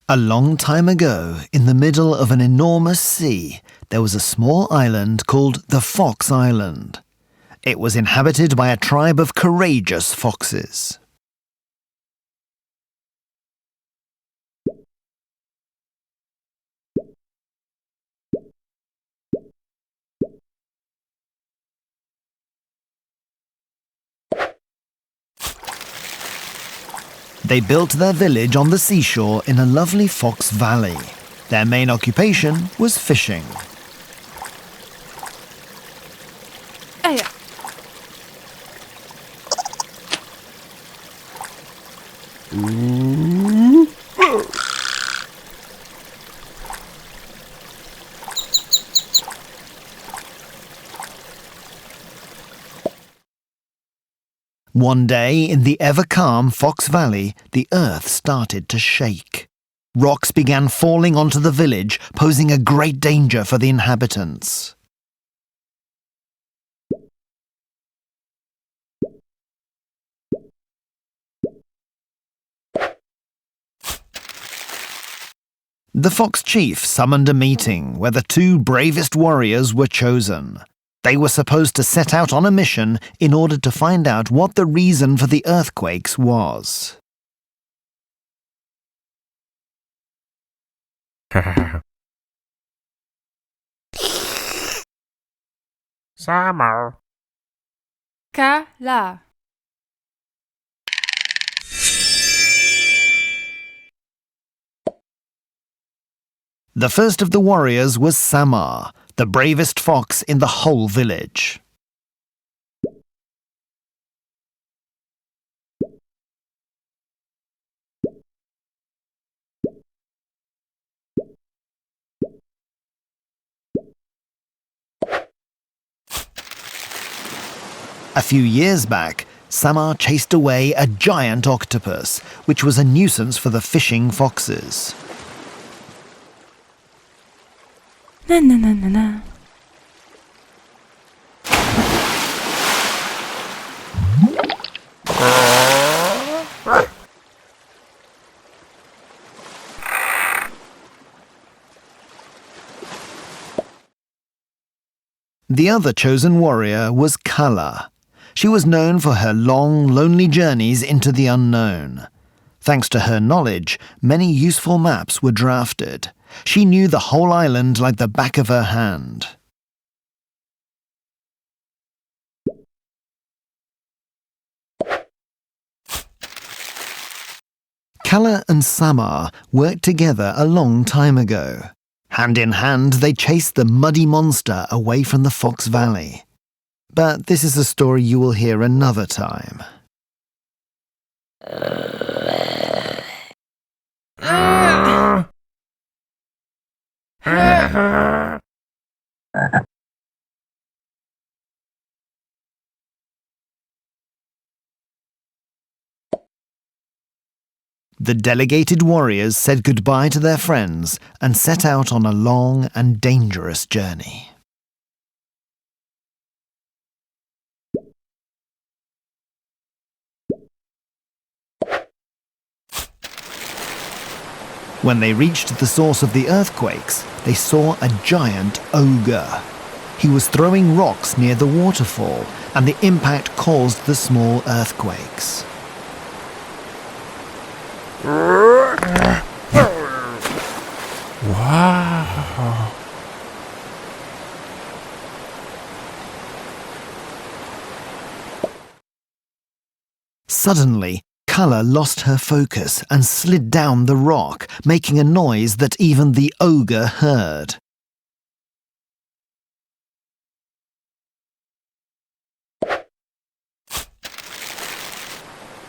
A long time ago, in the middle of an enormous sea, there was a small island called the Fox Island. It was inhabited by a tribe of courageous foxes. They built their village on the seashore in a lovely fox valley. Their main occupation was fishing. One day, in the ever-calm Fox Valley, the earth started to shake. Rocks began falling onto the village, posing a great danger for the inhabitants. The Fox Chief summoned a meeting where the two bravest warriors were chosen. They were supposed to set out on a mission in order to find out what the reason for the earthquakes was. Samar. Kala. The first of the warriors was Samar, the bravest fox in the whole village. A few years back, Samar chased away a giant octopus, which was a nuisance for the fishing foxes. Na. The other chosen warrior was Kala. She was known for her long, lonely journeys into the unknown. Thanks to her knowledge, many useful maps were drafted. She knew the whole island like the back of her hand. Kala and Samar worked together a long time ago. Hand in hand, they chased the muddy monster away from the Fox Valley. But this is a story you will hear another time. The delegated warriors said goodbye to their friends and set out on a long and dangerous journey. When they reached the source of the earthquakes, they saw a giant ogre. He was throwing rocks near the waterfall, and the impact caused the small earthquakes. Wow. Suddenly, Kala lost her focus and slid down the rock, making a noise that even the ogre heard.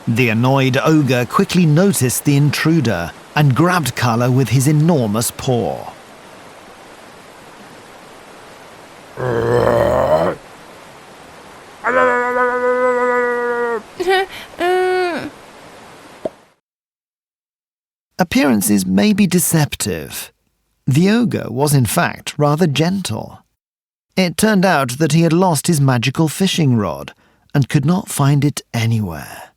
The annoyed ogre quickly noticed the intruder and grabbed Kala with his enormous paw. Appearances may be deceptive. The ogre was in fact rather gentle. It turned out that he had lost his magical fishing rod and could not find it anywhere.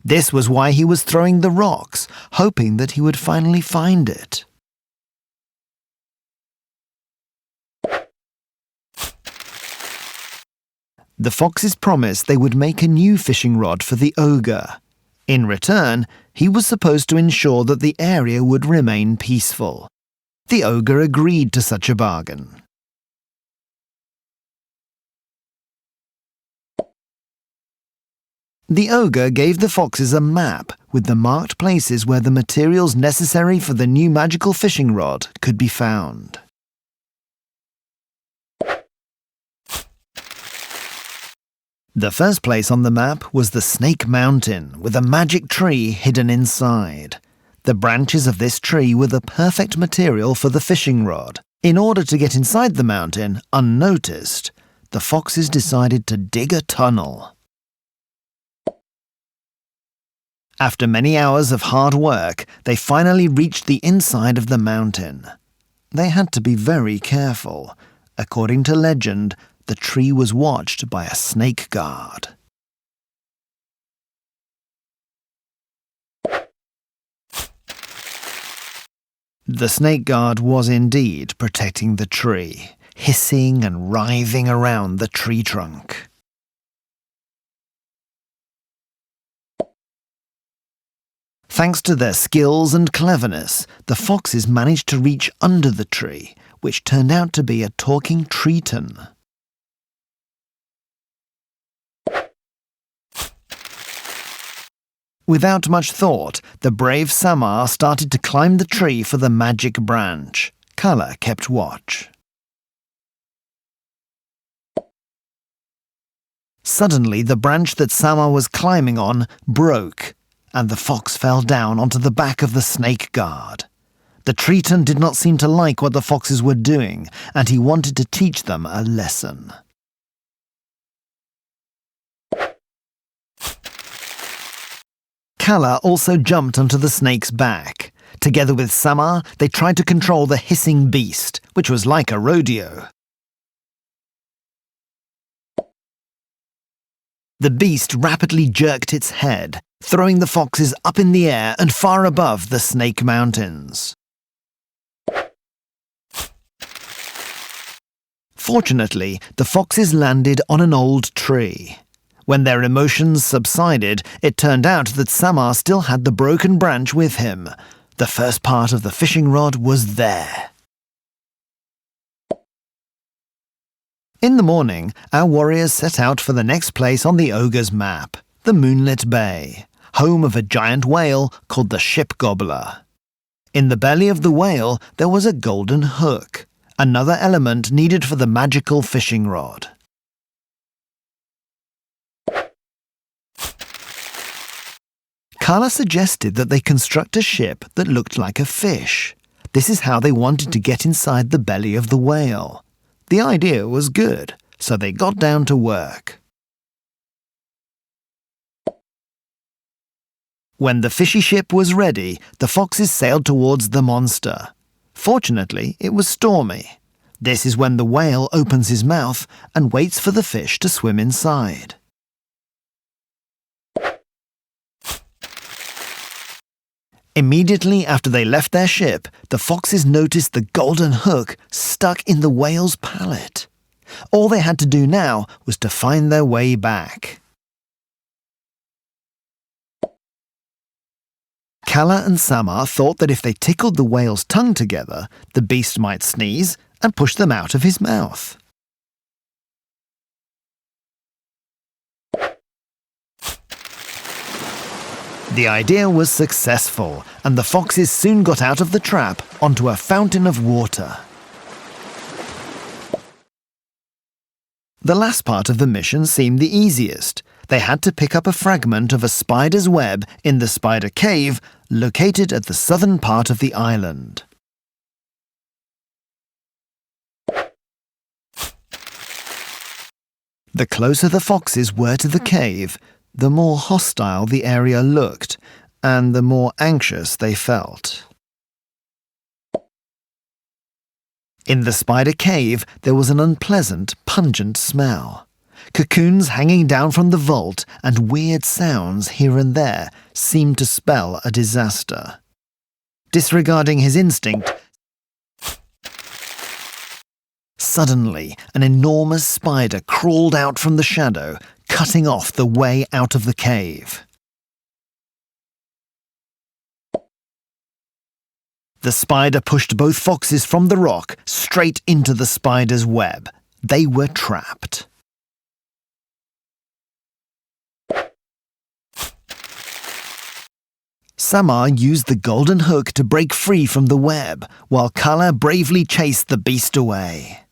This was why he was throwing the rocks, hoping that he would finally find it. The foxes promised they would make a new fishing rod for the ogre. In return, he was supposed to ensure that the area would remain peaceful. The ogre agreed to such a bargain. The ogre gave the foxes a map with the marked places where the materials necessary for the new magical fishing rod could be found. The first place on the map was the Snake Mountain, with a magic tree hidden inside. The branches of this tree were the perfect material for the fishing rod. In order to get inside the mountain, unnoticed, the foxes decided to dig a tunnel. After many hours of hard work, they finally reached the inside of the mountain. They had to be very careful. According to legend, the tree was watched by a snake guard. The snake guard was indeed protecting the tree, hissing and writhing around the tree trunk. Thanks to their skills and cleverness, the foxes managed to reach under the tree, which turned out to be a talking Triton. Without much thought, the brave Samar started to climb the tree for the magic branch. Kala kept watch. Suddenly, the branch that Samar was climbing on broke, and the fox fell down onto the back of the snake guard. The Triton did not seem to like what the foxes were doing, and he wanted to teach them a lesson. Kala also jumped onto the snake's back. Together with Samar, they tried to control the hissing beast, which was like a rodeo. The beast rapidly jerked its head, throwing the foxes up in the air and far above the Snake Mountains. Fortunately, the foxes landed on an old tree. When their emotions subsided, it turned out that Samar still had the broken branch with him. The first part of the fishing rod was there. In the morning, our warriors set out for the next place on the ogre's map, the Moonlit Bay, home of a giant whale called the Ship Gobbler. In the belly of the whale, there was a golden hook, another element needed for the magical fishing rod. Kala suggested that they construct a ship that looked like a fish. This is how they wanted to get inside the belly of the whale. The idea was good, so they got down to work. When the fishy ship was ready, the foxes sailed towards the monster. Fortunately, it was stormy. This is when the whale opens his mouth and waits for the fish to swim inside. Immediately after they left their ship, the foxes noticed the golden hook stuck in the whale's palate. All they had to do now was to find their way back. Kala and Samar thought that if they tickled the whale's tongue together, the beast might sneeze and push them out of his mouth. The idea was successful, and the foxes soon got out of the trap onto a fountain of water. The last part of the mission seemed the easiest. They had to pick up a fragment of a spider's web in the spider cave located at the southern part of the island. The closer the foxes were to the cave, the more hostile the area looked, and the more anxious they felt. In the spider cave, there was an unpleasant, pungent smell. Cocoons hanging down from the vault and weird sounds here and there seemed to spell a disaster. Disregarding his instinct, suddenly an enormous spider crawled out from the shadow, cutting off the way out of the cave. The spider pushed both foxes from the rock straight into the spider's web. They were trapped. Samar used the golden hook to break free from the web, while Kala bravely chased the beast away.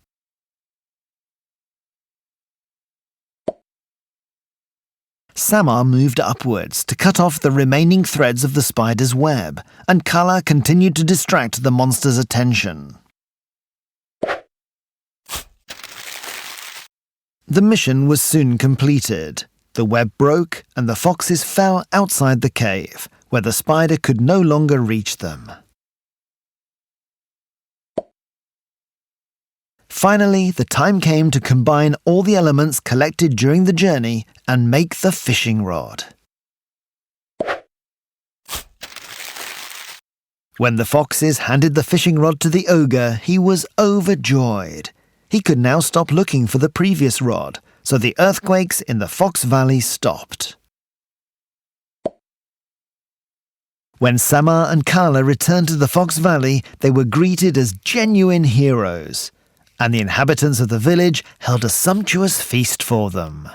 Samar moved upwards to cut off the remaining threads of the spider's web, and Kala continued to distract the monster's attention. The mission was soon completed. The web broke, and the foxes fell outside the cave, where the spider could no longer reach them. Finally, the time came to combine all the elements collected during the journey and make the fishing rod. When the foxes handed the fishing rod to the ogre, he was overjoyed. He could now stop looking for the previous rod, so the earthquakes in the Fox Valley stopped. When Samar and Kala returned to the Fox Valley, they were greeted as genuine heroes, and the inhabitants of the village held a sumptuous feast for them.